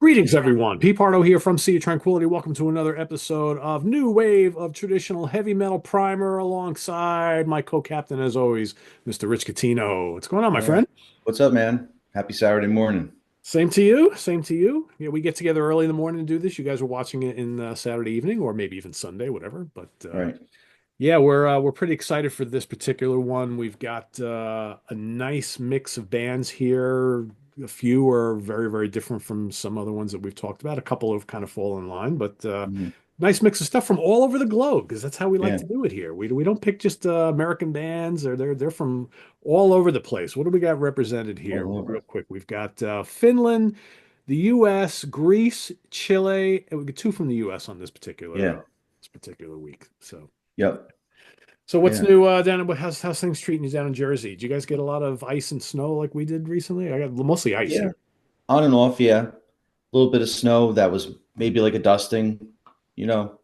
Greetings, everyone. Pete Pardo here from Sea of Tranquility. Welcome to another episode of New Wave of Traditional Heavy Metal Primer alongside my co-captain, as always, Mr. Rich Catino. What's going on, my All right. friend? What's up, man? Happy Saturday morning. Same to you. Same to you. Yeah, we get together early in the morning to do this. You guys are watching it in Saturday evening or maybe even Sunday, whatever. But All right. yeah, we're pretty excited for this particular one. We've got a nice mix of bands here. A few are very, very different from some other ones that we've talked about. A couple have kind of fallen in line, but Mhm. nice mix of stuff from all over the globe because that's how we like Yeah. to do it here. We don't pick just American bands, or they're from all over the place. What do we got represented here, All real over. quick? We've got Finland, the U.S., Greece, Chile, and we get two from the U.S. on Yeah. this particular week. So. Yep. So what's Yeah. new down in how's things treating you down in Jersey? Did you guys get a lot of ice and snow like we did recently? I got mostly ice Yeah. here. On and off. Yeah. A little bit of snow that was maybe like a dusting, you know,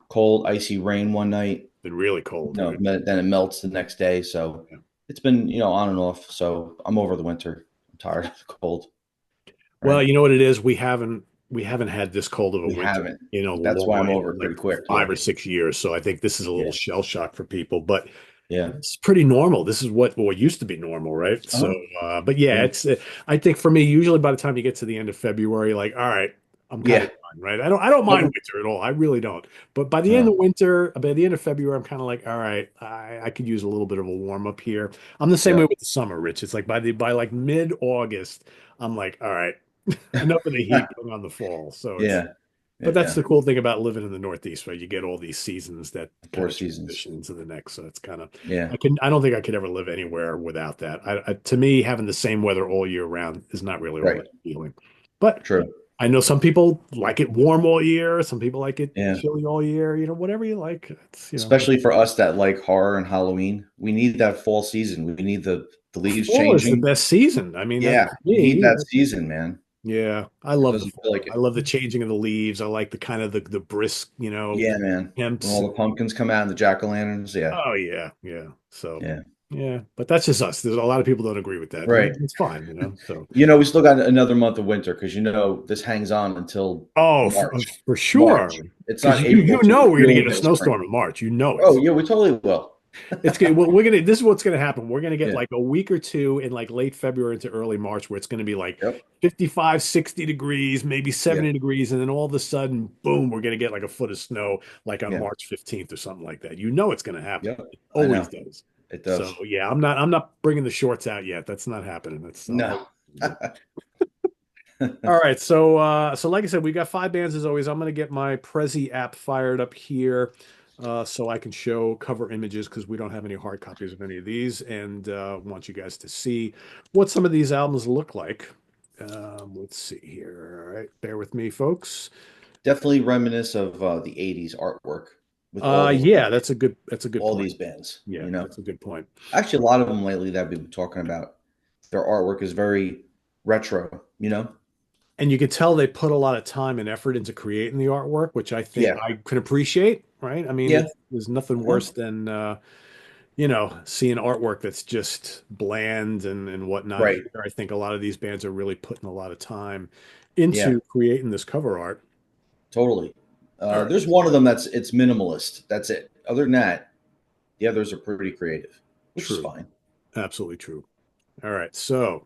cold, icy rain one night. Been really cold, right? Then it melts the next day. So Yeah. it's been, on and off. So I'm over the winter. I'm tired of the cold. Well, Right. you know what it is? We haven't had this cold of a We winter haven't. in a That's why I'm over it like pretty quick. five Yeah. or 6 years. So I think this is a little Yeah. shell shock for people, but Yeah. it's pretty normal. This is what used to be normal, right? So, Uh-huh. but yeah, Yeah. it's. I think for me, usually by the time you get to the end of February, like, all right, I'm kind of Yeah. done, right? I don't mind Nope. winter at all. I really don't. But No. by the end of February, I'm kind of like, all right, I could use a little bit of a warm up here. I'm the same way Yep. with the summer, Rich. It's like by like mid-August, I'm like, all right, enough of the heat going on the fall. So it's. Yeah. But that's Yeah. the cool thing about living in the Northeast, right? You get all these seasons that kind Four of seasons. transition into the next. So it's kind of, Yeah. I don't think I could ever live anywhere without that. To me, having the same weather all year round is not really all Right. that appealing. But True. I know some people like it warm all year. Some people like it Yeah. chilly all year. Whatever you like. Especially for us that like horror and Halloween. We need that fall season. We need the leaves fall is the changing. best season. I mean, that Yeah. to You need me, that season, man. yeah, I It love the doesn't feel fall. like I it. love the changing of the leaves. I like the kind of the brisk, Yeah, man. When temps. all the pumpkins come out and the jack-o'-lanterns. Yeah. Oh yeah, yeah. So Yeah. yeah, but that's just us. There's a lot of people don't agree with that, and Right. it's fine. So We still got another month of winter because this hangs on until oh, March. for sure, March. It's because not you April to know we're gonna really get a into spring. snowstorm in March. You know it. Oh, yeah, we totally will. It's good. Well, we're gonna. This is what's gonna happen. We're gonna get Yeah. like a week or two in like late February into early March where it's gonna be like Yep. 55, 60 degrees, maybe Yeah. 70 degrees, and then all of a sudden, boom, we're gonna get like a foot of snow like on Yeah. March 15th or something like that. You know it's gonna happen. Yep. It I always know. does. It So does. yeah, I'm not bringing the shorts out yet. That's not happening. That's No. all. All right, so like I said, we got five bands as always. I'm gonna get my Prezi app fired up here, so I can show cover images because we don't have any hard copies of any of these, and want you guys to see what some of these albums look like. Let's see here. All right, bear with me, folks. Definitely reminisce of the 80s artwork with all these Yeah, that's a good all point. these bands, Yeah, that's a good point. Actually, a lot of them lately that we've been talking about, their artwork is very retro. And you could tell they put a lot of time and effort into creating the artwork, which I think Yeah. I can appreciate, right? I mean, Yeah. there's nothing Uh-huh. worse than seeing artwork that's just bland and whatnot. Right. Here, I think a lot of these bands are really putting a lot of time Yeah, into creating this cover art. totally. All right. There's one of them it's minimalist. That's it. Other than that, the others are pretty creative, which is True. fine. Absolutely true. All right. So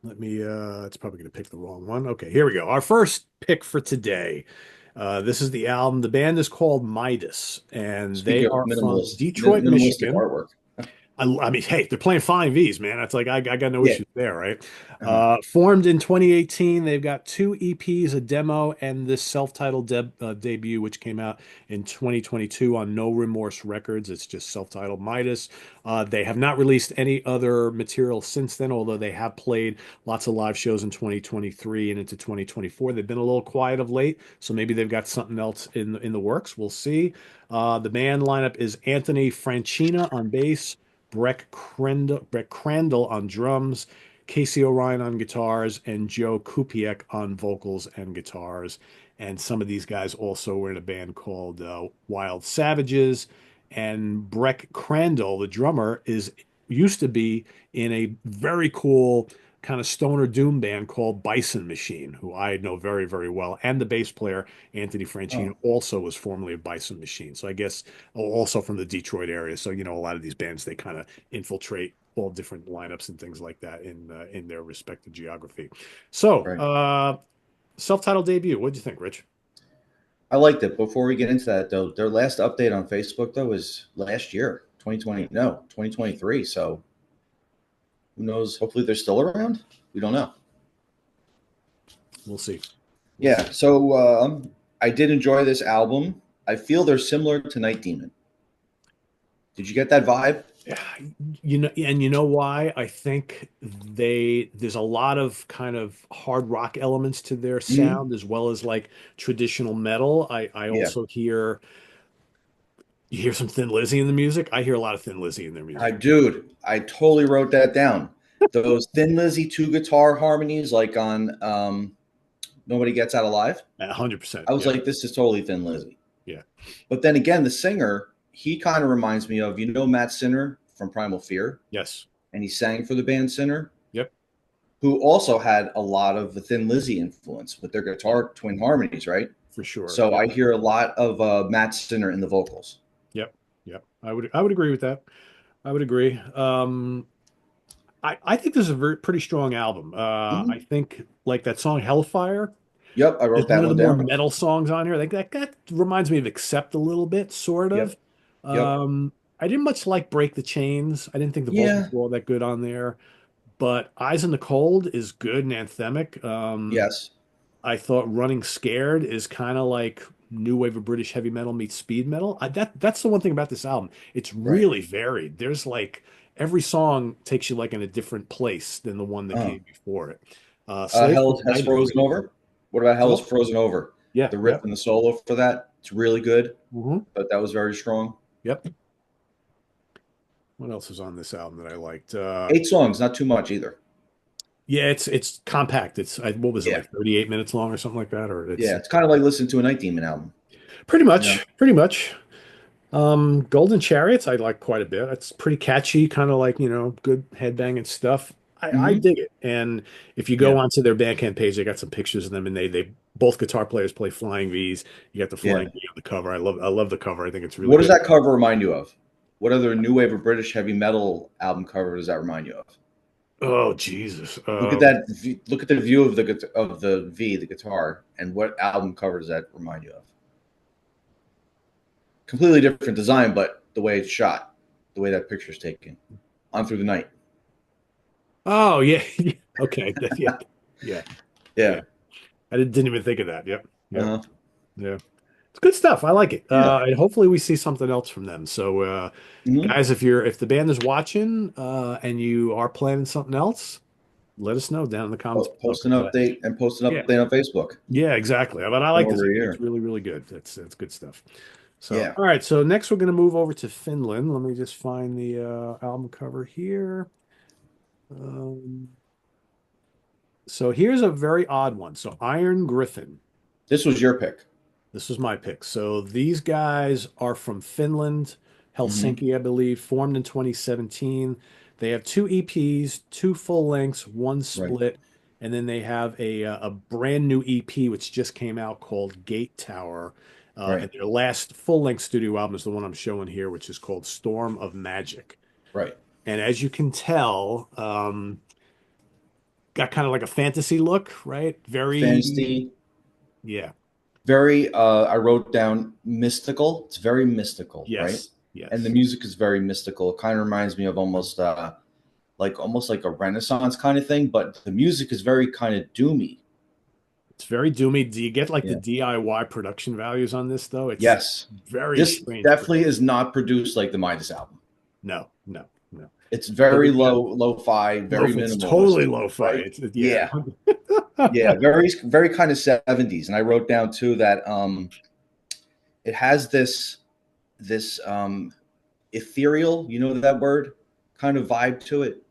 let me, it's probably going to pick the wrong one. Okay, here we go. Our first pick for today. This is the album. The band is called Midas, and they Speaking of are from Detroit, minimalistic Michigan. artwork. I mean, hey, they're playing fine V's, man. That's like I got no Yeah. issues there, right? Uh-huh. Formed in 2018, they've got two EPs, a demo, and this self-titled debut, which came out in 2022 on No Remorse Records. It's just self-titled Midas. They have not released any other material since then, although they have played lots of live shows in 2023 and into 2024. They've been a little quiet of late, so maybe they've got something else in the works. We'll see. The band lineup is Anthony Francina on bass. Brett Crandall on drums, Casey Orion on guitars, and Joe Kupiec on vocals and guitars. And some of these guys also were in a band called Wild Savages. And Brett Crandall, the drummer, is used to be in a very cool kind of stoner doom band called Bison Machine, who I know very, very well. And the bass player, Anthony Franchino, Oh, also was formerly of Bison Machine. So I guess also from the Detroit area. So, a lot of these bands, they kind of infiltrate all different lineups and things like that in their respective geography. So, right. self-titled debut. What'd you think, Rich? I liked it. Before we get into that, though, their last update on Facebook though was last year, 2020. No, 2023. So who knows? Hopefully they're still around. We don't know. We'll see. We'll see. Yeah. So I did enjoy this album. I feel they're similar to Night Demon. Did you get that vibe? Yeah, and you know why? I think there's a lot of kind of hard rock elements to their Hmm. sound as well as like traditional metal. I Yeah. also hear you hear some Thin Lizzy in the music. I hear a lot of Thin Lizzy in their I music. dude, I totally wrote that down. Those Thin Lizzy two guitar harmonies, like on Nobody Gets Out Alive. 100%. I was Yep. like, this is totally Thin Lizzy. Yeah. But then again, the singer, he kind of reminds me of, Matt Sinner from Primal Fear, Yes. and he sang for the band Sinner, Yep. who also had a lot of the Thin Lizzy influence with their Yep. guitar twin harmonies, right? For sure. So Yep. I hear a lot of Matt Sinner in the vocals. Yep. Yep. I would agree with that. I would agree. I think this is a pretty strong album. I Mhm. think like that song Hellfire Yep, I is wrote one that of the one more down. metal songs on here. Like that reminds me of Accept a little bit, sort of. Yep, yep. I didn't much like Break the Chains. I didn't think the vocals Yeah, were all that good on there, but Eyes in the Cold is good and anthemic. yes, I thought Running Scared is kind of like new wave of British heavy metal meets speed metal. That's the one thing about this album. It's right. really varied. There's like every song takes you like in a different place than the one that Uh, came before it. Slave for Hell the has Night is really frozen good. over. What about Hell has So frozen over? yeah, The riff yep, and the solo for that, it's really good. hmm But that was very strong. yep. What else is on this album that I liked? 8 songs, not too much either. Yeah, it's compact. What was it Yeah, like 38 minutes long or something like that? Or yeah. It's kind of like listening to a Night Demon album. pretty You know. much, pretty much. Golden Chariots, I like quite a bit. It's pretty catchy, kind of like, good headbanging stuff. I Hmm. dig it. And if you go Yeah, onto their Bandcamp page, they got some pictures of them and they both guitar players play Flying V's. You got the yeah. Flying V on the cover. I love the cover. I think it's really What does good. that cover remind you of? What other new wave of British heavy metal album cover does that remind you of? Oh, Jesus. Look at that. Look at the view of the V, the guitar, and what album cover does that remind you of? Completely different design, but the way it's shot, the way that picture's taken, on through the night. Oh, yeah. Okay. Yeah. Yeah. Yeah. Yeah. I didn't even think of that. Yep. Yep. Uh-huh. Yeah. It's good stuff. I like it. Yeah. And hopefully we see something else from them. So, Hmm. guys, if the band is watching, and you are planning something else, let us know down in the comments below. Post an 'Cause, update and post an yeah, update on Facebook. yeah, exactly. But I Been like this. over I a think it's year. really, really good. That's good stuff. So, Yeah. all right. So next we're going to move over to Finland. Let me just find the album cover here. Um, so here's a very odd one. So Iron Griffin. This was your pick. This was my pick. So these guys are from Finland, Hmm. Helsinki, I believe, formed in 2017. They have two EPs, two full lengths, one Right. split, and then they have a brand new EP which just came out called Gate Tower. And Right. their last full length studio album is the one I'm showing here, which is called Storm of Magic. Right. And as you can tell, got kind of like a fantasy look, right? Very, Fantasy. yeah, Very. I wrote down mystical. It's very mystical, right? yes, And the yes. music is very mystical. It kind of reminds me of almost like a Renaissance kind of thing, but the music is very kind of doomy. It's very doomy. Do you get like the Yeah. DIY production values on this though? It's Yes. very This strange definitely production. is not produced like the Midas album. No, no, no. It's So very yeah, lo-fi, very it's totally minimalist, lo-fi. right? Yeah. Yeah. Yeah, very very kind of 70s. And I wrote down too that it has this ethereal, you know that word, kind of vibe to it.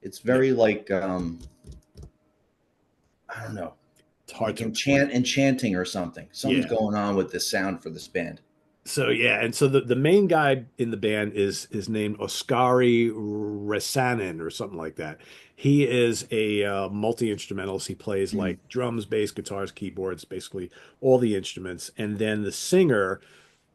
It's Yeah. very like I don't know, It's hard like to explain. enchanting or something. Something's Yeah. going on with this sound for this band. So yeah, and so the main guy in the band is named Oskari Resanen or something like that. He is a multi-instrumentalist. He plays like Mm, drums, bass, guitars, keyboards, basically all the instruments. And then the singer,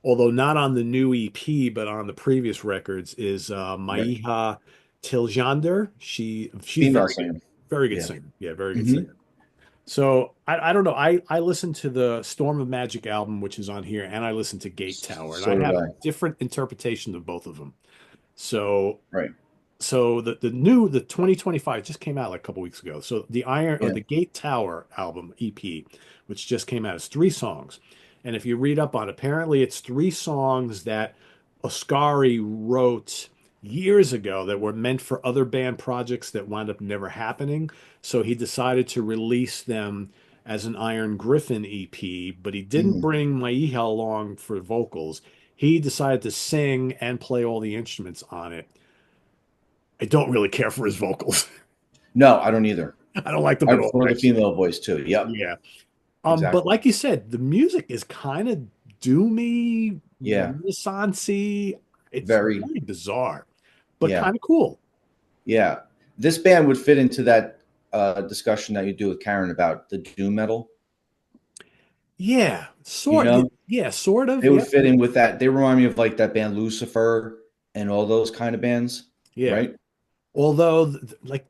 although not on the new EP, but on the previous records, is right. Maiha Tiljander. She's Female very good, singer. very good Yeah. singer. Yeah, very good Hmm. singer. So I don't know. I listened to the Storm of Magic album, which is on here, and I listened to Gate Tower, and I So did have a I. different interpretation of both of them. So Right. the 2025 just came out like a couple weeks ago. So the Iron or Yeah. the Gate Tower album EP, which just came out, is 3 songs. And if you read up on it, apparently it's 3 songs that Oscari wrote years ago that were meant for other band projects that wound up never happening. So he decided to release them as an Iron Griffin EP, but he didn't Mhm. bring Maiha along for vocals. He decided to sing and play all the instruments on it. I don't really care for his vocals. No, I don't either. I don't like them I at all, prefer the actually. female voice too. Yep. Yeah. But Exactly. like you said, the music is kind of doomy, Yeah. renaissance-y. It's Very. very bizarre, but Yeah. kind of cool. Yeah. This band would fit into that discussion that you do with Karen about the doom metal. Yeah, You know, yeah, sort of. they would Yeah, fit in with that. They remind me of like that band Lucifer and all those kind of bands, yeah. right? Although, like,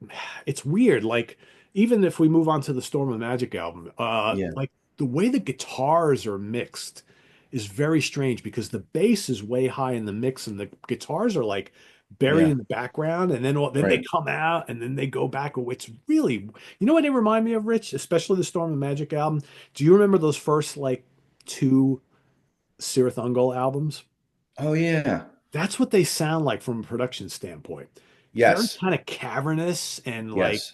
it's weird. Like, even if we move on to the Storm of Magic album, Yeah. like the way the guitars are mixed is very strange because the bass is way high in the mix and the guitars are like buried Yeah. in the background, and then they Right. come out and then they go back. Oh, it's really, you know what they remind me of, Rich? Especially the Storm of Magic album. Do you remember those first like 2 Cirith Ungol albums? Oh yeah. That's what they sound like from a production standpoint. Very Yes. kind of cavernous and like, Yes.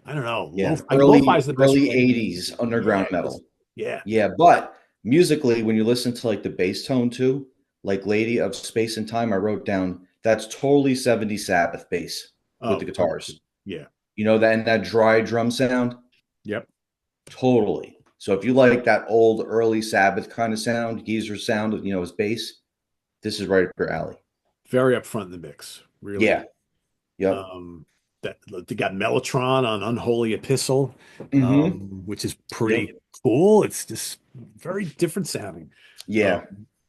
I don't know, Yeah. lo-fi Early is the best early way. 80s Yeah, underground it is. metal. Yeah. Yeah, but musically, when you listen to like the bass tone too, like Lady of Space and Time, I wrote down that's totally 70s Sabbath bass with Oh, the 100%. guitars. Yeah. You know that and that dry drum sound? Yep. Totally. So if you like that old early Sabbath kind of sound, Geezer sound of his bass, this is right up your alley. Very upfront in the mix. Really. Yeah. Yep. Um, that they got Mellotron on Unholy Epistle, Mm-hmm. which is Yep. pretty cool. It's just very different sounding. Um, Yeah.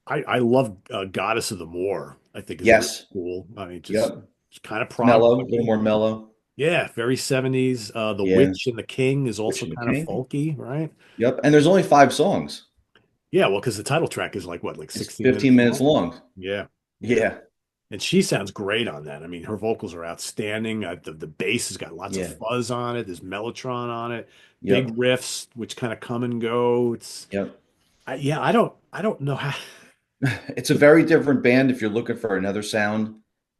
I love Goddess of the Moor. I think is really Yes. cool. I mean, just Yep. it's kind of It's prog mellow, a little rocky. more mellow. Yeah, very 70s. The Yeah. Witch and the King is Witch also and the kind of King. folky, right? Yep. And there's only 5 songs. Yeah, well, because the title track is like what, like It's 16 15 minutes minutes long? long. Yeah, yeah. Yeah. And she sounds great on that. I mean, her vocals are outstanding. The bass has got lots of Yeah. fuzz on it. There's Mellotron on it. Big Yep. riffs, which kind of come and go. Yep. Yeah, I don't know how. It's a very different band if you're looking for another sound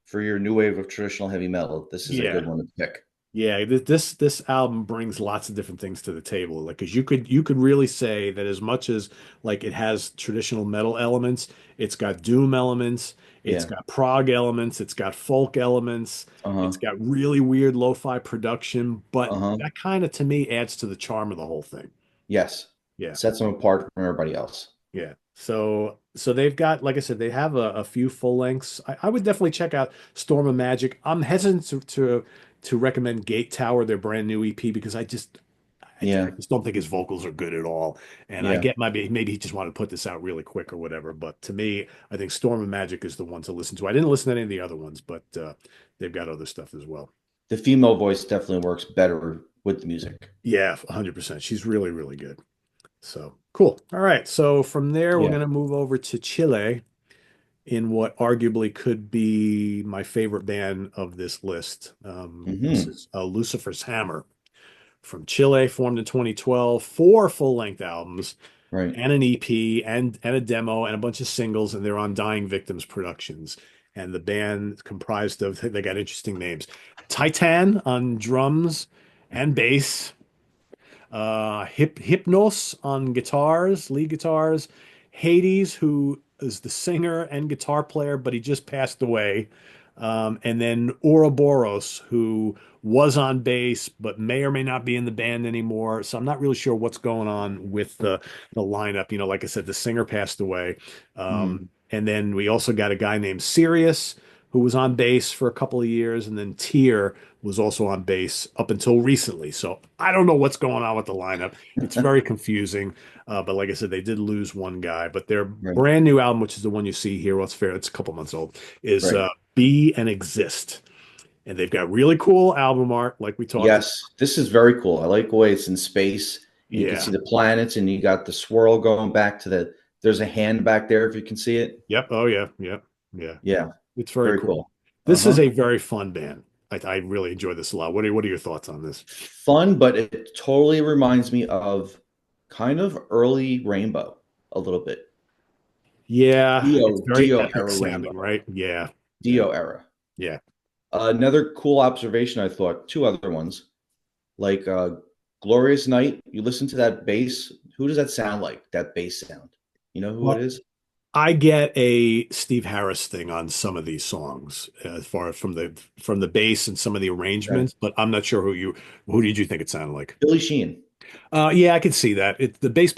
for your new wave of traditional heavy metal. This is a good Yeah, one to pick. yeah. This album brings lots of different things to the table. Like, because you could really say that as much as like it has traditional metal elements, it's got doom elements, it's Yeah. got prog elements, it's got folk elements, it's Uh-huh. got really weird lo-fi production. But Uh-huh. that kind of to me adds to the charm of the whole thing. Yes. Yeah. Sets them apart from everybody else. Yeah. So they've got, like I said, they have a few full lengths. I would definitely check out Storm of Magic. I'm hesitant to recommend Gate Tower, their brand new EP, because I Yeah. just don't think his vocals are good at all. And I Yeah. get maybe he just wanted to put this out really quick or whatever. But to me, I think Storm of Magic is the one to listen to. I didn't listen to any of the other ones, but they've got other stuff as well. The female voice definitely works better with the music. Yeah, 100%. She's really, really good. So cool. All right. So from there, we're Yeah. going to move over to Chile in what arguably could be my favorite band of this list. This Hmm. is Lucifer's Hammer from Chile, formed in 2012, 4 full-length albums Right. and an EP and a demo and a bunch of singles, and they're on Dying Victims Productions. And the band comprised of, they got interesting names, Titan on drums and bass, Hypnos on guitars, lead guitars, Hades, who is the singer and guitar player, but he just passed away. And then Ouroboros, who was on bass but may or may not be in the band anymore. So I'm not really sure what's going on with the lineup. You know, like I said, the singer passed away. Mm. And then we also got a guy named Sirius who was on bass for a couple of years, and then Tier was also on bass up until recently. So I don't know what's going on with the lineup. It's very confusing. But like I said, they did lose one guy. But their Right, brand new album, which is the one you see here, well, it's fair, it's a couple months old, is right. Be and Exist. And they've got really cool album art, like we talked about. Yes, this is very cool. I like the way it's in space, and you can Yeah. see the planets, and you got the swirl going back to the. There's a hand back there if you can see it. Yep. Oh, yeah. Yep. Yeah. Yeah, It's very very cool. cool. This is Uh-huh. a very fun band. I really enjoy this a lot. What are your thoughts on this? Fun, but it totally reminds me of kind of early Rainbow a little bit. Yeah, it's very Dio epic era sounding, Rainbow. right? Yeah. Yeah. Dio era. Yeah. Another cool observation I thought, two other ones, like Glorious Night. You listen to that bass. Who does that sound like? That bass sound. You know who it Well, is? I get a Steve Harris thing on some of these songs, as far as from the bass and some of the Okay. arrangements, but I'm not sure who did you think it sounded like? Billy Sheehan. Yeah, I can see that. The bass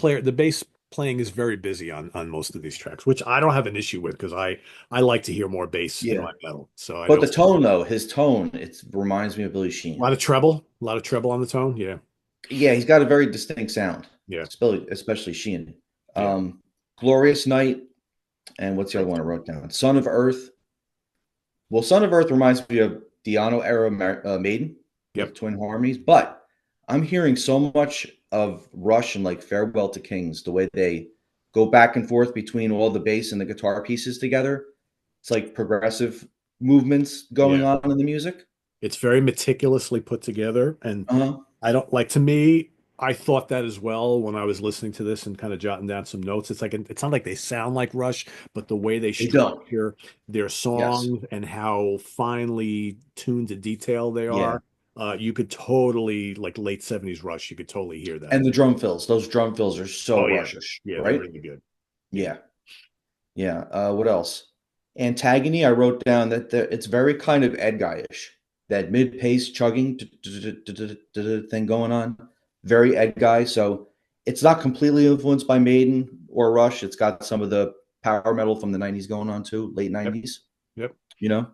playing is very busy on most of these tracks, which I don't have an issue with because I like to hear more bass in Yeah. my metal. So I But don't the tone, though, his tone, it reminds me of Billy Sheehan. a lot of treble on the tone. Yeah, Yeah, he's got a very distinct sound, yeah, especially Sheehan. yeah. Um, Glorious Night, and what's the other one I wrote down? Son of Earth. Well, Son of Earth reminds me of Diano era Maiden with Yep. twin harmonies, but I'm hearing so much of Rush and like Farewell to Kings, the way they go back and forth between all the bass and the guitar pieces together. It's like progressive movements going Yeah. on in the music. It's very meticulously put together, and Uh-huh. I don't like to me. I thought that as well when I was listening to this and kind of jotting down some notes. It's not like they sound like Rush, but the way they They don't. structure their Yes. songs and how finely tuned to detail they Yeah. are, you could totally like late 70s Rush. You could totally hear that. And the drum fills, those drum fills are so Oh yeah, rushish, yeah, they're right? really good. Yeah, Yeah. Yeah. What else? Antagony, I wrote down that it's very kind of Ed Guy-ish. That mid-pace chugging thing going on. Very Ed Guy. So it's not completely influenced by Maiden or Rush. It's got some of the power metal from the 90s going on too, late yep, 90s. yep. You know?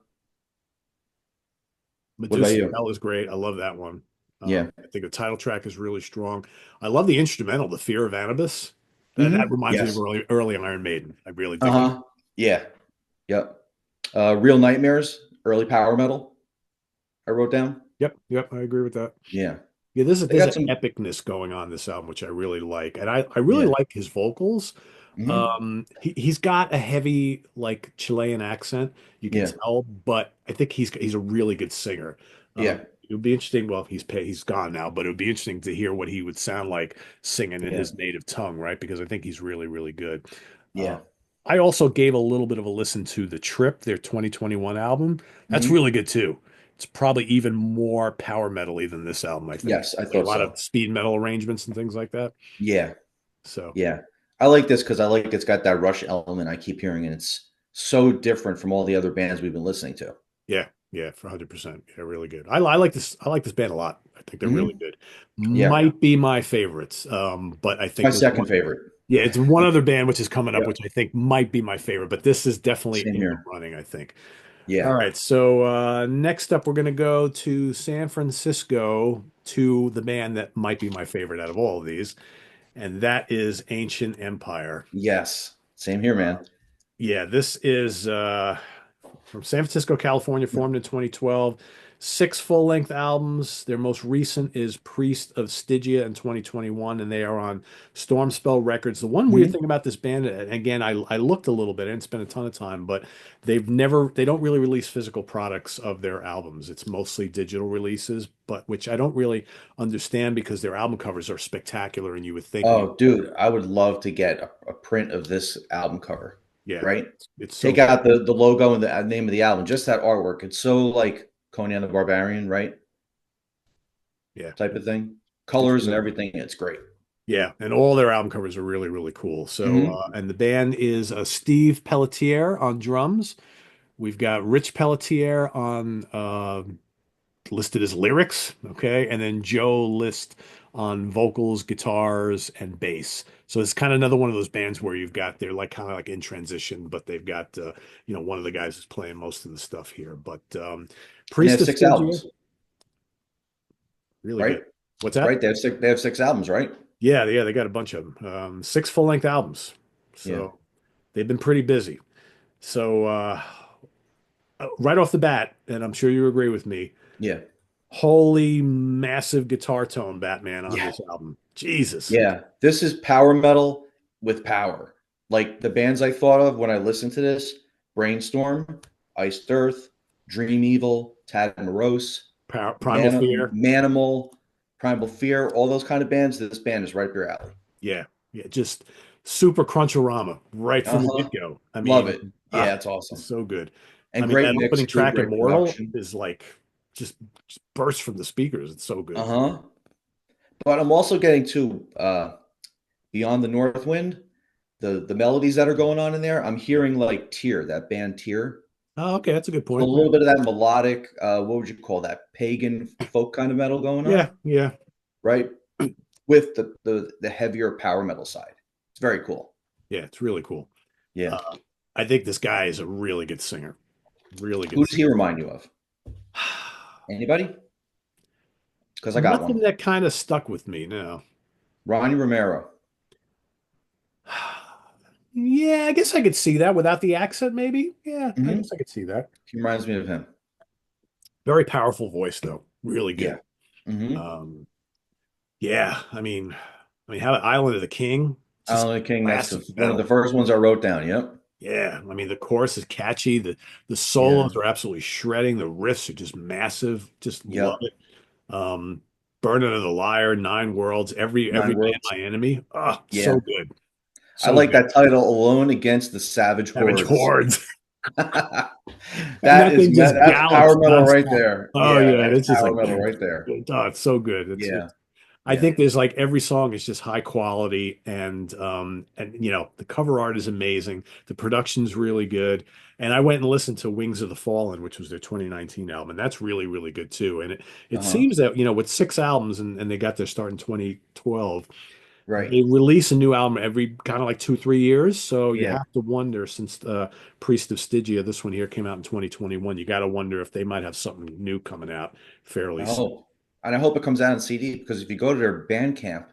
What about Medusa you? Bell is great. I love that one. Yeah. I think the title track is really strong. I love the instrumental, "The Fear of Anubis." That reminds me of Yes. early Iron Maiden. I really dig that. Uh-huh. Yeah. Yep. Real Nightmares, early power metal, I wrote down. Yep, yep, I agree with that. Yeah. Yeah, They there's got an some. epicness going on this album, which I really like, and I really Yeah. like his vocals. Hmm. He's got a heavy like Chilean accent, you can Yeah. tell, but I think he's a really good singer. Yeah. It would be interesting. Well, he's gone now, but it would be interesting to hear what he would sound like singing in Yeah. his native tongue, right? Because I think he's really, really good. Uh, Yeah. I also gave a little bit of a listen to The Trip, their 2021 album. That's Hmm. really good too. It's probably even more power metal-y than this album, I think. Yes, I Like a thought lot of so. speed metal arrangements and things like that. Yeah. So Yeah. I like this because I like it's got that Rush element I keep hearing, and it's so different from all the other bands we've been listening to. yeah, yeah, for 100%. Yeah, really good. I like this. I like this band a lot. I think they're really Hmm. good. Yeah. Might be my favorites. But I My think there's second one. favorite. Yeah, it's one other band which is coming up, Yeah. which I think might be my favorite. But this is definitely Same in the here. running, I think. All Yeah. right, so next up, we're going to go to San Francisco to the band that might be my favorite out of all of these, and that is Ancient Empire. Yes. Same here, man. Yeah, this is from San Francisco, California, formed in 2012. Six full-length albums. Their most recent is Priest of Stygia in 2021, and they are on Stormspell Records. The one weird Hmm. thing about this band, and again, I looked a little bit, I didn't spend a ton of time, but they don't really release physical products of their albums. It's mostly digital releases, but which I don't really understand because their album covers are spectacular, and you would think, Oh, dude, I would love to get a print of this album cover, yeah, right? it's so Take cool. out the logo and the name of the album, just that artwork. It's so like Conan the Barbarian, right? Yeah, Type of thing. it's Colors and really good. everything. It's great. Yeah, and all their album covers are really, really cool. So, Hmm. and the band is Steve Pelletier on drums, We've got Rich Pelletier on listed as lyrics, okay, and then Joe List on vocals, guitars, and bass. So it's kind of another one of those bands where you've got they're like kind of like in transition, but they've got one of the guys is playing most of the stuff here. But And they Priest have of six Stygia, albums, really right? good. What's that? Right? They have six albums, right? Yeah, yeah, they got a bunch of them. Six full-length albums. Yeah. So they've been pretty busy. So right off the bat, and I'm sure you agree with me, Yeah. holy massive guitar tone Batman on Yeah. this album. Jesus. Yeah. This is power metal with power. Like the bands I thought of when I listened to this: Brainstorm, Iced Earth, Dream Evil, Tad Morose, Primal Fear. Manimal, Primal Fear, all those kind of bands. This band is right up your alley. Yeah. Yeah. Just super crunchorama right from the Uh-huh. get-go. I Love mean, it. Yeah, it's it's awesome. so good. I And mean, great that mix opening too, track, great Immortal, production. is like just, just bursts from the speakers. It's so good. Uh-huh. But I'm also getting to Beyond the North Wind, the melodies that are going on in there. I'm hearing like Tear, that band Tear. Oh, okay. That's a good A point. Yeah. little bit of that melodic, what would you call that? Pagan folk kind of metal going Yeah. on, Yeah. right? With the heavier power metal side. It's very cool. Yeah. It's really cool. Yeah. Uh, I think this guy is a really good singer. Really good Who does he singer. remind you of? Anybody? Because I got Nothing one. that kind of stuck with me now. Ronnie Romero. Yeah, I guess I could see that without the accent, maybe. Yeah, I Hmm. guess I could see that. He reminds me of him. Very powerful voice, though. Really Yeah. good. Hmm. Um, yeah, how Island of the King, just Alan King, that's classic one of the metal. first ones I wrote down. Yep. Yeah, I mean the chorus is catchy. The Yeah. solos are absolutely shredding. The riffs are just massive. Just love Yep. it. Um, Burden of the Liar, Nine Worlds, every Nine man Worlds. my enemy. Oh, Yeah. so good, I so like good. that title, Alone Against the Savage Savage Hordes. Hordes. And That that is thing just that's power gallops metal right nonstop. there. Oh Yeah, yeah, that's it's just power like metal right there. oh, it's so good. Yeah. I Yeah. think there's like every song is just high quality and the cover art is amazing. The production's really good. And I went and listened to Wings of the Fallen, which was their 2019 album, and that's really, really good too. And it Uh-huh. seems that, with six albums and they got their start in 2012, Right. they release a new album every kind of like 2, 3 years. So you Yeah. have to wonder, since Priest of Stygia, this one here came out in 2021, you got to wonder if they might have something new coming out fairly soon. Oh, and I hope it comes out on CD because if you go to their Bandcamp,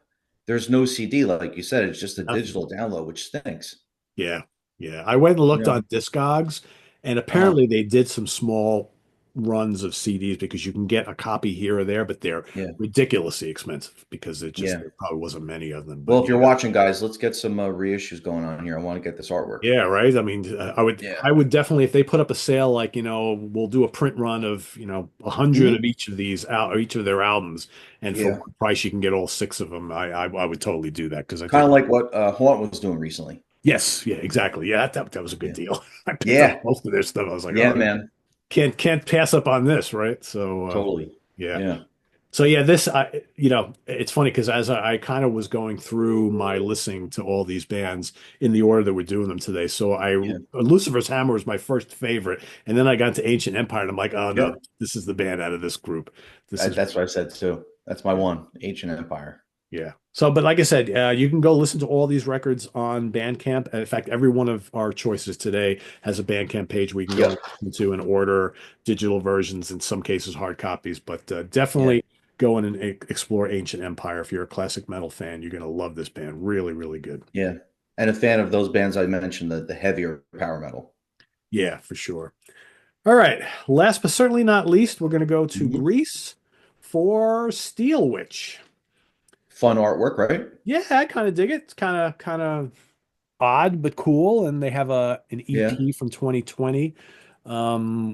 there's no CD, like you said. It's just a Nothing. digital download, which stinks. Yeah. Yeah. I went and looked Yeah. on Discogs, and Uh-huh. apparently they did some small runs of CDs because you can get a copy here or there, but they're Yeah. ridiculously expensive because Yeah. there probably wasn't many of them. Well, But if you're yeah. watching, guys, let's get some reissues going on here. I want to get this artwork. Yeah, right. I mean, Yeah. I would definitely, if they put up a sale, like, we'll do a print run of, 100 of Hmm. each of these out, or each of their albums, and for Yeah. one price you can get all six of them. I would totally do that because I Kind think, of like what Haunt was doing recently. yes, yeah, exactly. Yeah, that was a good Yeah. deal. I picked up Yeah. most of their stuff. I was like, Yeah, oh, man. can't pass up on this, right? So, Totally. yeah. Yeah. So yeah, it's funny because as I kind of was going through my listening to all these bands in the order that we're doing them today. So Yeah. Lucifer's Hammer was my first favorite, and then I got to Ancient Empire, and I'm like, oh no, Yep. this is the band out of this group. This is That's what I said too. That's my one, Ancient Empire. yeah. So, but like I said, you can go listen to all these records on Bandcamp. And in fact, every one of our choices today has a Bandcamp page where you can go Yep. and listen to and order digital versions, in some cases hard copies. But Yeah. definitely go in and explore Ancient Empire. If you're a classic metal fan, you're going to love this band. Really, really good. Yeah. And a fan of those bands I mentioned, the heavier power metal. Yeah, for sure. All right. Last but certainly not least, we're going to go to Mhm. Greece for Steelwitch. Fun artwork, right? Yeah, I kind of dig it. It's kind of odd but cool. And they have an Yeah. EP from 2020,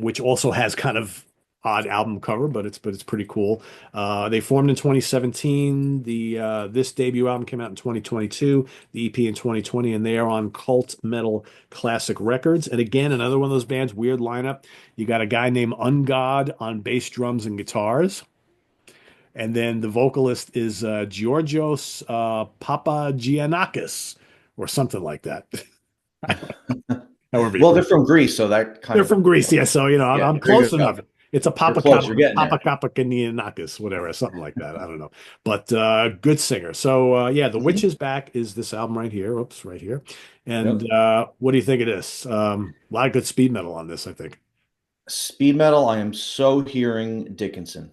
which also has kind of odd album cover, but it's pretty cool. They formed in 2017. This debut album came out in 2022. The EP in 2020, and they are on Cult Metal Classic Records. And again, another one of those bands, weird lineup. You got a guy named Ungod on bass, drums, and guitars. And then the vocalist is Georgios Papagiannakis or something like that. however you Well, put they're it. from Greece, so that kind They're of from Greece, yeah. So yeah. I'm There you close go. enough. It's a You're close. You're getting there. Papa Kapakanianakis, whatever, something like that. I don't know, but good singer. Yeah, The Witch Mhm. is Back is this album right here. Oops, right here. And Yep. what do you think of this? A lot of good speed metal on this, I think. Speed metal. I am so hearing Dickinson,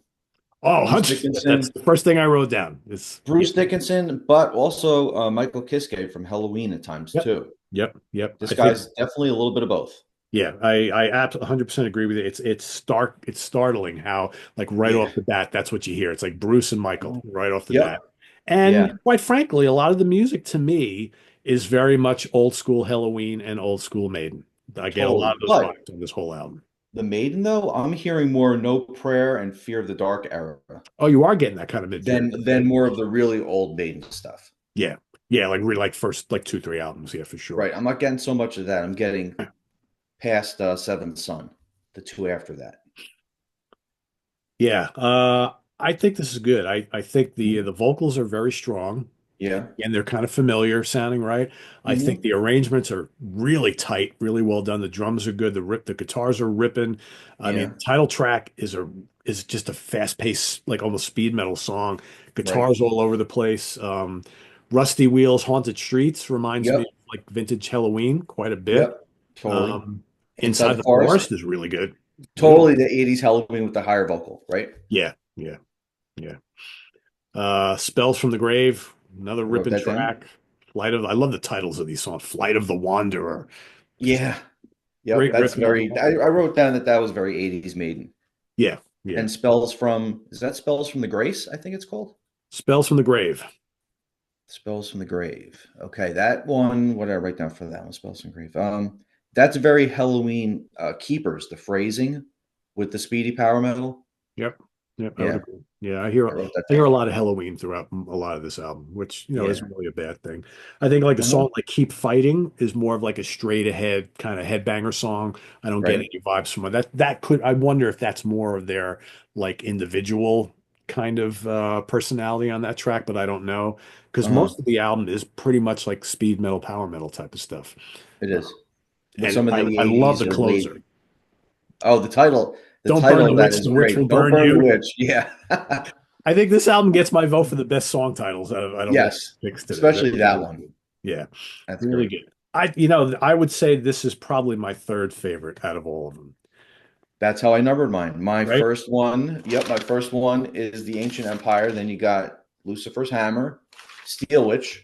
Oh, Bruce Hunch. That's Dickinson, the first thing I wrote down. Is yeah, Bruce Dickinson, but also Michael Kiske from Halloween at times yep, too. yep. This I think guy's definitely a little bit of both. yeah, I 100% agree with it. It's startling how like right Yeah. off the bat that's what you hear. It's like Bruce and Michael Mhm. right off the Yep. bat. Yeah. And quite frankly, a lot of the music to me is very much old school Halloween and old school Maiden. I get a lot Totally. of those But vibes on this whole album. the Maiden, though, I'm hearing more No Prayer and Fear of the Dark era Oh, you are getting that kind of mid period. than Okay. more of the really old Maiden stuff. Yeah. Yeah, like really like first like two, three albums, yeah, for sure. Right. I'm not getting so much of that. I'm getting past Seventh Son, the two after that. Yeah. I think this is good. I think Mhm. the vocals are very strong. Yeah. And they're kind of familiar sounding, right? I think Hmm. the arrangements are really tight, really well done. The drums are good. The guitars are ripping. I mean, Yeah. title track is just a fast-paced, like almost speed metal song. Right. Guitars all over the place. Rusty Wheels, Haunted Streets reminds me Yep. of like vintage Halloween quite a bit. Yep. Totally. Um, Inside Inside the the Forest. Forest is really good. Really, Totally the 80s Halloween with the higher vocal, right? yeah, yeah. Spells from the Grave, another I wrote ripping that down. track. I love the titles of these songs. Flight of the Wanderer. Just Yeah. Yep. great That's riffing on the very, vocals. I wrote down that that was very 80s Maiden. Yeah, yeah. And Spells from, is that Spells from the Grace? I think it's called. Spells from the Grave. Spells from the Grave. Okay, that one. What did I write down for that one? Spells from the Grave. That's very Halloween. Keepers, the phrasing with the speedy power metal. Yep. Yep, I would Yeah, agree. Yeah, I wrote that I hear a down. lot of Halloween throughout a lot of this album, which, Yeah. isn't really a bad thing. I think like a Uh-huh. song like Keep Fighting is more of like a straight ahead kind of headbanger song. I don't get Right. any vibes from it. I wonder if that's more of their like individual kind of personality on that track, but I don't know. Because Uh-huh. most of the album is pretty much like speed metal, power metal type of stuff. It Uh, is. With and some of the I love 80s the or closer. late. Oh, the Don't burn title the of that witch, is the witch will great. Don't burn burn the you. witch. Yeah. I think this album gets my vote for the best song titles out of all Yes. the picks today. That's Especially that really one. good. Yeah, That's really great. good. I would say this is probably my third favorite out of all of them, That's how I numbered mine. My right? first one, yep, my first one is the Ancient Empire. Then you got Lucifer's Hammer, Steelwitch,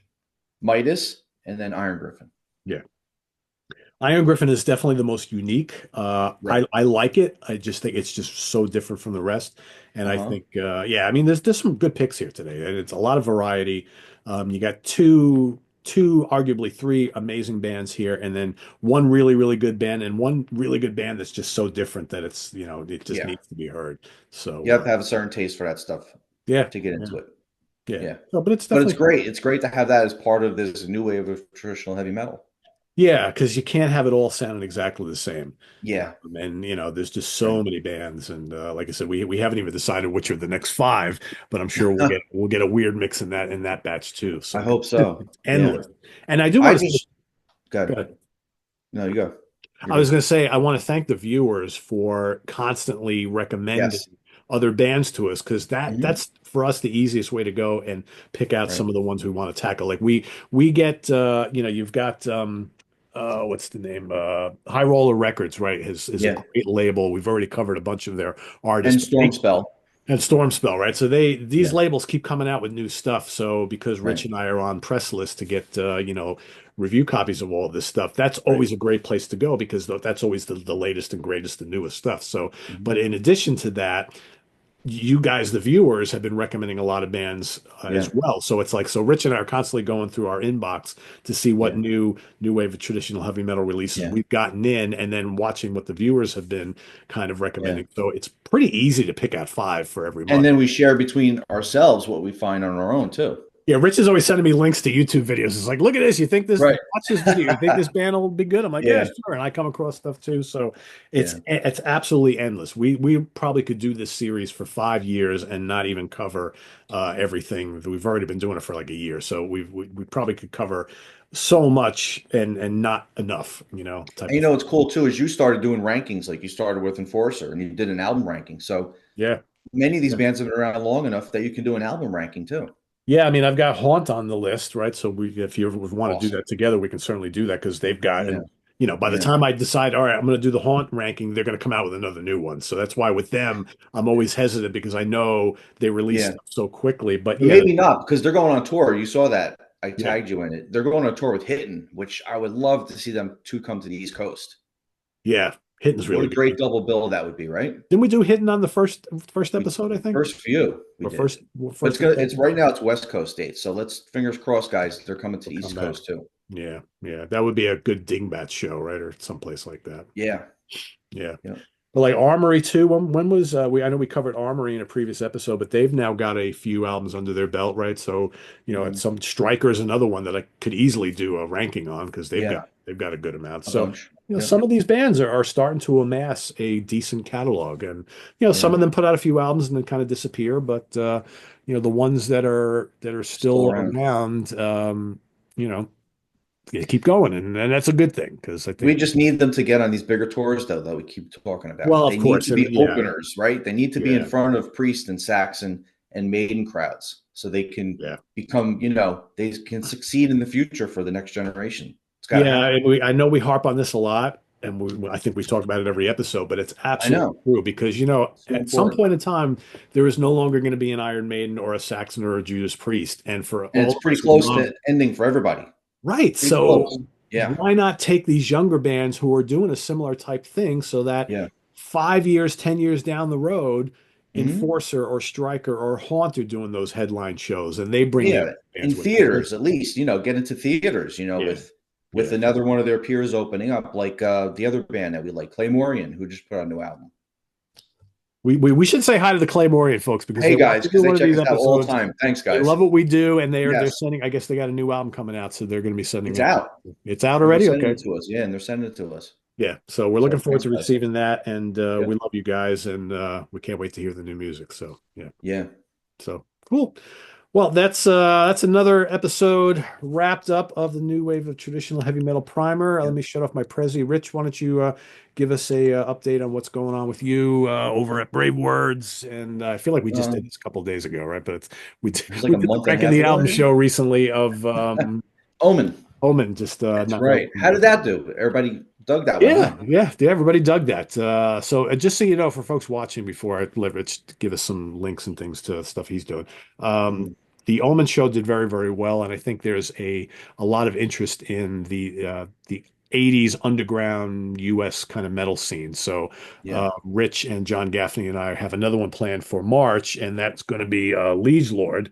Midas, and then Iron Griffin. Yeah. Iron Griffin is definitely the most unique. Right. I like it. I just think it's just so different from the rest. And I Uh-huh. think, yeah, I mean, there's some good picks here today, and it's a lot of variety. You got two, arguably three amazing bands here, and then one really, really good band, and one really good band that's just so different that it just Yeah. needs to be heard. You So, have to have a certain taste for that stuff yeah, to get yeah, into it. yeah. Yeah. So, but it's But it's definitely fun. great. It's great to have that as part of this new wave of traditional heavy metal. Yeah, because you can't have it all sounding exactly the same. Yeah. And there's just Right. so many bands, and like I said, we haven't even decided which are the next five, but I'm sure we'll get a weird mix in that batch too. I So hope so. it's Yeah. endless. And I do I want to say, just go good. ahead. No, you go. You're I was good. going to say, I want to thank the viewers for constantly recommending Yes. other bands to us because Hmm. that's for us the easiest way to go and pick out Right. some of the ones we want to tackle. Like we get you've got what's the name? High Roller Records, right? Is a Yeah. great label. We've already covered a bunch of their artists, And but Storm Spell. and Stormspell, right? So these Yeah. labels keep coming out with new stuff. So because Rich Right. and I are on press list to get review copies of all of this stuff, that's Right. always a great place to go because that's always the latest and greatest and newest stuff. So, Mhm. but in addition to that, you guys, the viewers, have been recommending a lot of bands as Yeah. well. So it's like so Rich and I are constantly going through our inbox to see what Yeah. new wave of traditional heavy metal releases Yeah. we've gotten in, and then watching what the viewers have been kind of Yeah. recommending. So it's pretty easy to pick out five for every And month. then we share between ourselves what we find on our own too. Yeah, Rich is always sending me links to YouTube videos. It's like, look at this. You think this, Right. watch this video. You think this band will be good? I'm like, yeah, Yeah. sure. And I come across stuff too. So Yeah. it's absolutely endless. We probably could do this series for 5 years and not even cover everything. We've already been doing it for like a year. So we probably could cover so much and not enough, type And you of know thing. what's cool too is you started doing rankings, like you started with Enforcer and you did an album ranking. So Yeah. many of these bands have been around long enough that you can do an album ranking too. Yeah, I mean, I've got Haunt on the list, right? So if you would want to do Awesome. that together, we can certainly do that because they've got, Yeah. and by the Yeah. time I decide, all right, I'm going to do the Haunt ranking, they're going to come out with another new one. So that's why with them, I'm always hesitant because I know they release Yeah. stuff so quickly. But But yeah, maybe not because they're going on tour. You saw that. I yeah, tagged you in it. They're going on tour with Hitton, which I would love to see them two come to the East Coast. yeah, Hitten's What really a great good. double bill that would be, right? Didn't we do Hitten on the first We episode? I think first few we or did. But it's first gonna it's discussion. right now it's West Coast dates. So let's fingers crossed, guys. They're coming to We'll the come East back. Coast too. Yeah, yeah, that would be a good dingbat show, right, or someplace like that. Yeah. Yeah. Yeah. But like Armory too, when was I know we covered Armory in a previous episode, but they've now got a few albums under their belt, right? So, at Mhm. some Striker is another one that I could easily do a ranking on because Yeah. they've got a good amount. A So, bunch. Yep. some of these bands are starting to amass a decent catalog. And, some Yeah. of them put out a few albums and then kind of disappear, but the ones that are Still still around. around, you know, yeah, keep going. And that's a good thing because I We think, just need them to get on these bigger tours, though, that we keep talking well, about. of They need course. to And be yeah, openers, right? They need to be in yeah, front of Priest and Saxon and Maiden crowds so they can yeah. become, they can succeed in the future for the next generation. It's got to Yeah, happen. and I know we harp on this a lot, and I think we talk about it every episode, but it's I absolutely know. true because So at some important. point in time there is no longer going to be an Iron Maiden or a Saxon or a Judas Priest, and for And it's all of pretty us who close love, to ending for everybody. right? Pretty close. So Yeah. why not take these younger bands who are doing a similar type thing so that Yeah. 5 years, 10 years down the road, Hmm. Enforcer or Striker or Haunt are doing those headline shows, and they bring the Yeah. younger In bands with them. theaters, at least, get into theaters, Yeah, with yeah. another one of their peers opening up, like the other band that we like, Claymorian, who just put out a new album. We should say hi to the Claymorian folks because Hey they watch guys, because every they one of check these us out all the episodes. time. Thanks, They guys. love what we do, and they're Yes, sending. I guess they got a new album coming out, so they're going to be sending it's it. out, It's out and they're already. sending Okay, it to us. Yeah, and they're sending it to us. yeah. So we're looking So forward thanks, to guys. receiving that, and Yep. we love you guys, and we can't wait to hear the new music. So yeah, Yeah. so cool. Well, that's another episode wrapped up of the new wave of traditional heavy metal primer. Let Yep. me shut off my Prezi. Rich, why don't you give us a update on what's going on with you over at Brave Words? And I feel like we just did Um, this a couple of days ago, right? But it was like we a did the month and a ranking half the ago, album I think. show recently of Omen. Omen just That's not very right. long How did ago. that do? Everybody dug that one, huh? Yeah. Everybody dug that. So just so you know, for folks watching, before I let Rich give us some links and things to stuff he's doing, Mhm. the Omen show did very, very well, and I think there's a lot of interest in the 80s underground US kind of metal scene. So Yeah. Rich and John Gaffney and I have another one planned for March, and that's going to be Liege Lord.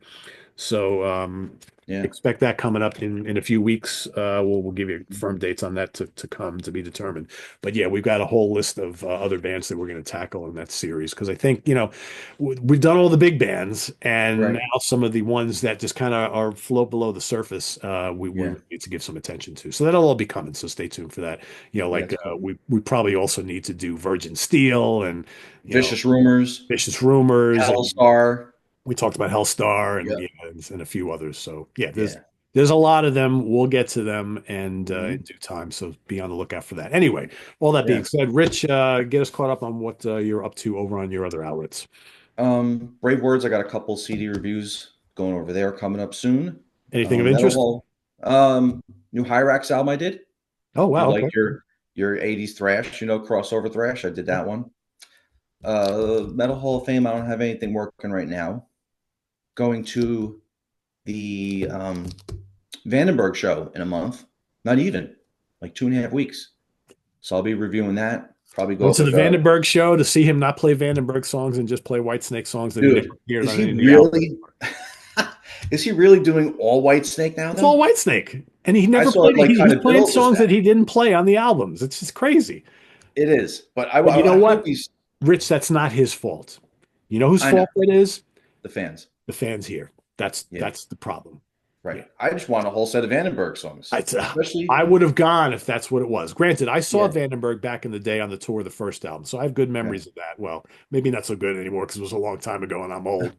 So Yeah. expect that coming up in a few weeks. We'll give you firm dates on that to come to be determined. But yeah, we've got a whole list of other bands that we're going to tackle in that series because I think we've done all the big bands, and Right. now some of the ones that just kind of are float below the surface. We Yeah. need to give some attention to. So that'll all be coming. So stay tuned for that. Yeah. Like It's cool. we probably also need to do Virgin Steel and Vicious Rumors, Vicious Rumors and Hellstar. we talked about Hellstar and Yep. yeah, and a few others. So yeah, Yeah. there's a lot of them. We'll get to them and in Mhm. due time. So be on the lookout for that. Anyway, all that being Yeah. said, Rich, get us caught up on what you're up to over on your other outlets. Brave Words. I got a couple CD reviews going over there coming up soon. Anything of Metal interest? Hall. New Hyrax album I did. Oh You wow, like okay. your 80s thrash, crossover thrash. I did that one. Metal Hall of Fame. I don't have anything working right now. Going to the Vandenberg show in a month. Not even like 2.5 weeks. So I'll be reviewing that. Probably go Went up to the with Vandenberg show to see him not play Vandenberg songs and just play Whitesnake songs that he never dude. appeared Is on he any of the albums. really? Is he really doing all White Snake now It's all though? Whitesnake, and he I never saw it played. like kind He's of playing billed as songs that. that he didn't play on the albums. It's just crazy. It is, but I, But you I, know I hope what? he's. Rich, that's not his fault. You know whose I know fault it is? the fans. The fans here. That's Yeah, that's the problem. Right. Yeah. I just want a whole set of Vandenberg songs, I, especially. I would have gone if that's what it was. Granted, I saw Yeah. Vandenberg back in the day on the tour of the first album, so I have good Yeah. memories of that. Well, maybe not so good anymore because it was a long time ago and I'm old.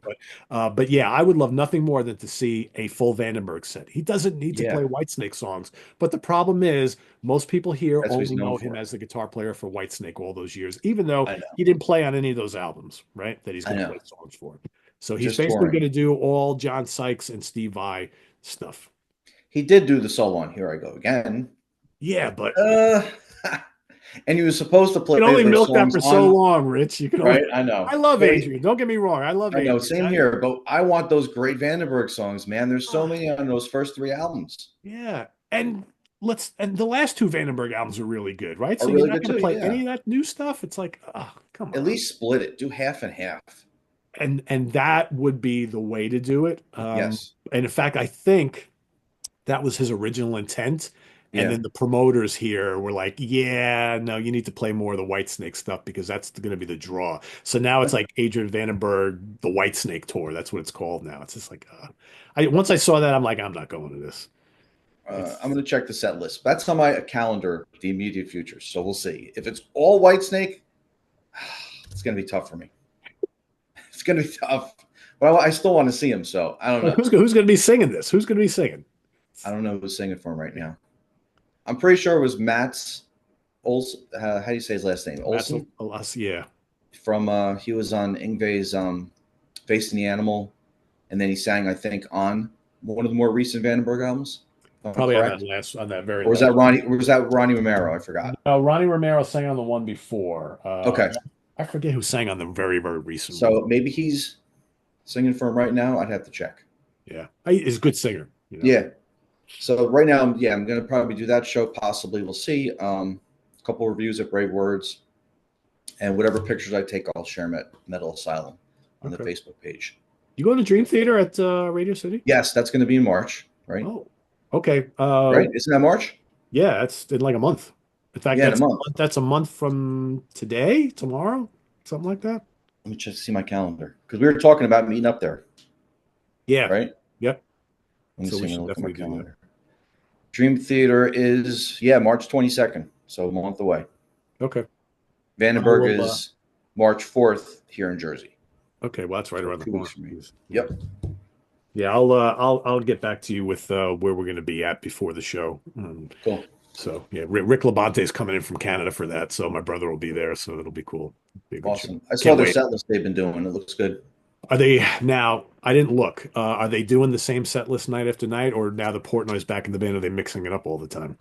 But yeah, I would love nothing more than to see a full Vandenberg set. He doesn't need to play Yeah. Whitesnake songs, but the problem is most people here That's what he's only known know him for. as the guitar player for Whitesnake all those years, even though I know. he didn't play on any of those albums, right? That he's I going to know. play songs for. So he's Just basically going touring. to do all John Sykes and Steve Vai stuff. He did do the solo on Here I Go Again. Yeah, but Uh, and he was supposed to you play can only those milk that songs for so on, long, Rich. You can only. right? I know. I love But Adrian. Don't get me wrong. I love I know, Adrian. same here. But I want those great Vandenberg songs, man. There's so Ah, many on those first three albums. yeah, and the last two Vandenberg albums are really good, right? Are So you're really not good going to too. play Yeah. any of that new stuff. It's like, oh, come At on. least split it. Do half and half. And that would be the way to do it. Yes. And in fact, I think that was his original intent. And Yeah. then the promoters here were like, yeah, no, you need to play more of the Whitesnake stuff because that's going to be the draw. So now it's like Adrian Vandenberg, the Whitesnake tour. That's what it's called now. It's just like, once I saw that, I'm like, I'm not going to this. I'm It's going to check the set list. That's on my calendar, the immediate future. So we'll see. If it's all Whitesnake, it's going to be tough for me. It's going to be tough. But I still want to see him. So I don't like, know. who's going to be singing this? Who's going to be singing? I don't know who's singing for him right now. I'm pretty sure it was Matt's Olson. How do you say his last name? That's Olson. yeah, From he was on Ingve's Facing the Animal, and then he sang, I think, on one of the more recent Vandenberg albums. If I'm probably correct. on that very Or was last. that Ronnie? Or was that Ronnie Romero? I forgot. No, Ronnie Romero sang on the one before. Okay, I forget who sang on the very, very recent one. so maybe he's singing for him right now. I'd have to check. Yeah, he's a good singer. You know. Yeah. So right now, yeah, I'm gonna probably do that show. Possibly, we'll see. A couple reviews at Brave Words, and whatever pictures I take, I'll share them at Metal Asylum on the Okay. Facebook page. You go to Dream Theater at Radio City? Yes, that's going to be in March, right? Oh, okay. Right? Isn't that March? Yeah, it's in like a month. In fact, Yeah, in a month. that's a month from today, tomorrow, something like that. Let me just see my calendar because we were talking about meeting up there, Yeah. right? Yep. Let me So see. we I'm going should to look at my definitely do that. calendar. Dream Theater is March 22nd, so a month away. Okay. I Vandenberg will. is March 4th here in Jersey. Okay. Well, that's right So around the 2 weeks corner. from me. Yeah. Yep. Yeah. I'll get back to you with where we're going to be at before the show. Cool. So yeah, Rick Labonte is coming in from Canada for that. So my brother will be there. So it'll be cool. Be a good show. Awesome. I saw Can't their wait. set list they've been doing. It looks good. Are they now? I didn't look. Are they doing the same set list night after night, or now that Portnoy's back in the band, are they mixing it up all the time?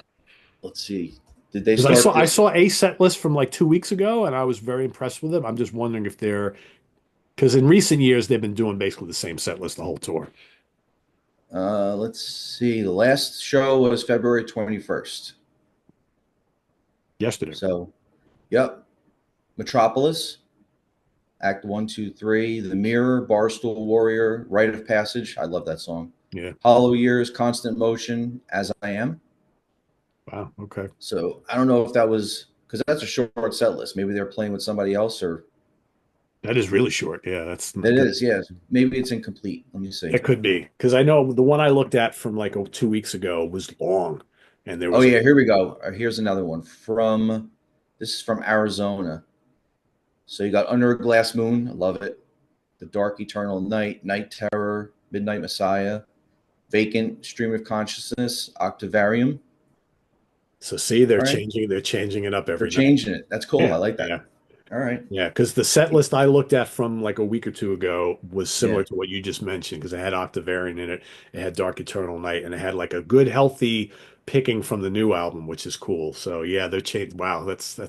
Let's see. Did they Because start I this? saw a set list from like 2 weeks ago, and I was very impressed with it. I'm just wondering if they're because in recent years they've been doing basically the same set list the whole tour. Let's see. The last show was February 21st. Yesterday, So, yep. Metropolis, Act 1, 2, 3, The Mirror, Barstool Warrior, Rite of Passage. I love that song. yeah. Hollow Years, Constant Motion, As I Am. Wow. Okay. So I don't know if that was because that's a short set list. Maybe they're playing with somebody else, or That is really short. Yeah, that's it that, is. Yeah, maybe it's incomplete. Let me see. that could be because I know the one I looked at from like 2 weeks ago was long, and there Oh was yeah, here we go. Here's another one from. This is from Arizona. So you got Under a Glass Moon. I love it. The Dark Eternal Night, Night Terror, Midnight Messiah, Vacant, Stream of Consciousness, Octavarium. so see All right, they're changing it up they're every night. changing it. That's cool. Yeah, I like that. yeah. All right. Yeah, because the set list I looked at from like a week or two ago was Yeah. similar to what you just mentioned because it had Octavarian in it, it had Dark Eternal Night, and it had like a good, healthy picking from the new album, which is cool. So yeah, they're changed. Wow, that's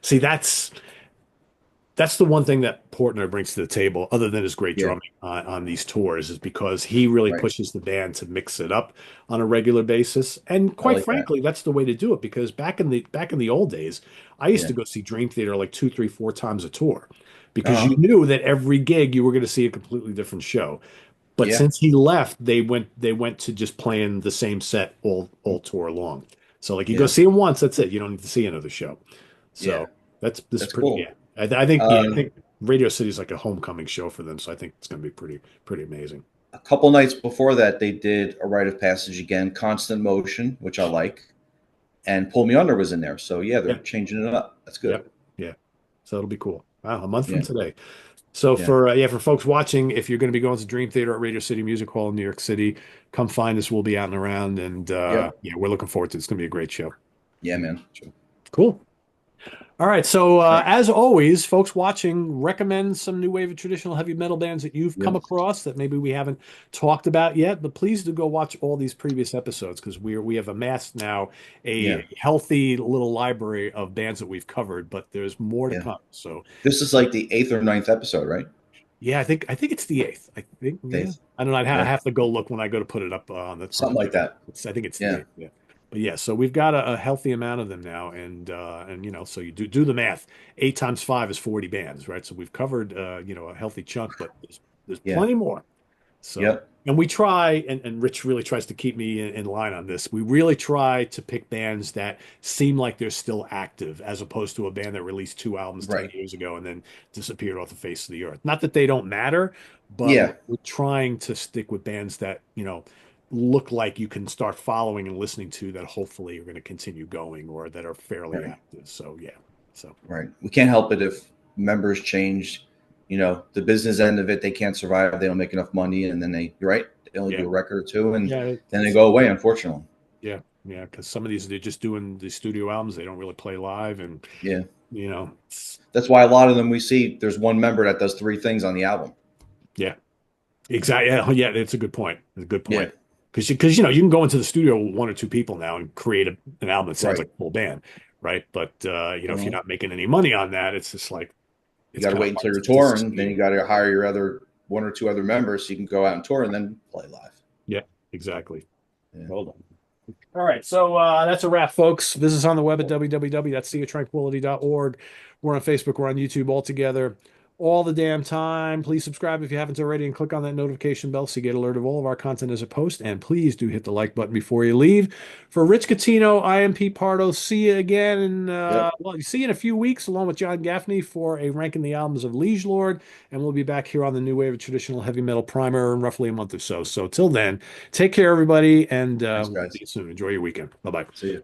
see, that's the one thing that Portnoy brings to the table, other than his great Yeah. drumming on these tours, is because he really Right. pushes the band to mix it up on a regular basis. And I quite like that. frankly, that's the way to do it. Because back in the old days, I used Yeah. to go see Dream Theater like two, three, four times a tour, because you Uh-huh. knew that every gig you were going to see a completely different show. But Yeah. since he left, they went to just playing the same set all tour long. So like you go Yeah. see him once, that's it. You don't need to see another show. Yeah. So this is That's pretty cool. yeah. I think Um, Radio City is like a homecoming show for them, so I think it's going to be pretty amazing. a couple nights before that, they did a rite of passage again, Constant Motion, which I like, and Pull Me Under was in there. So yeah, they're Yeah. changing it up. That's good. Yep. Yeah. So it'll be cool. Wow, a month from Yeah, today. So yeah, for for folks watching, if you're going to be going to Dream Theater at Radio City Music Hall in New York City, come find us. We'll be out and around, and yep, yeah, we're looking forward to it. It's going to be a great show. yeah, man. Cool. All right. So, All right. as always, folks watching, recommend some new wave of traditional heavy metal bands that you've come Yep. across that maybe we haven't talked about yet. But please do go watch all these previous episodes because we have amassed now Yeah, a healthy little library of bands that we've covered, but there's more to yeah. come. So, This is like the eighth or ninth episode, right? yeah, I think it's the eighth. I think, yeah. Eighth. I don't know. I Yeah, have to go look when I go to put it up on the something like channel. that. I think it's the Yeah, eighth. Yeah. But yeah, so we've got a healthy amount of them now, and so you do the math. 8 times 5 is 40 bands, right? So we've covered a healthy chunk, but there's yeah, plenty more. So, yep. and we try, and Rich really tries to keep me in line on this. We really try to pick bands that seem like they're still active, as opposed to a band that released 2 albums 10 Right. years ago and then disappeared off the face of the earth. Not that they don't matter, but we're, Yeah, we're trying to stick with bands that, look like you can start following and listening to that hopefully are going to continue going or that are fairly right, active. So, yeah. So, right. We can't help it if members change. The business end of it, they can't survive. They don't make enough money, and then you're right. They only do yeah. a record or two, and Yeah. then they go away. Unfortunately. Yeah. Yeah. Because some of these, they're just doing the studio albums. They don't really play live. And, Yeah. you know, it's- That's why a lot of them we see. There's one member that does three things on the album. yeah, exactly. Yeah. Yeah. It's a good point. It's a good Yeah. point. Because you can go into the studio with 1 or 2 people now and create an album that sounds Right. like a full band. Right. But, if you're Well, not making any money on that, it's just like, you it's got to kind of wait until hard you're to touring. Then sustain. you got to hire your other one or two other members so you can go out and tour and then play live. Yeah, exactly. Yeah. Hold on. All right, so that's a wrap, folks. Visit us on the web at www.seatranquility.org. We're on Facebook, we're on YouTube all together all the damn time. Please subscribe if you haven't already and click on that notification bell so you get alert of all of our content as a post. And please do hit the like button before you leave. For Rich Catino, I am Pete Pardo. See you again. And Yep. you see you in a few weeks along with John Gaffney for a ranking the albums of Liege Lord. And we'll be back here on the New Wave of Traditional Heavy Metal Primer in roughly a month or so. So till then, take care, everybody, and Thanks, we'll see guys. you soon. Enjoy your weekend. Bye bye. See you.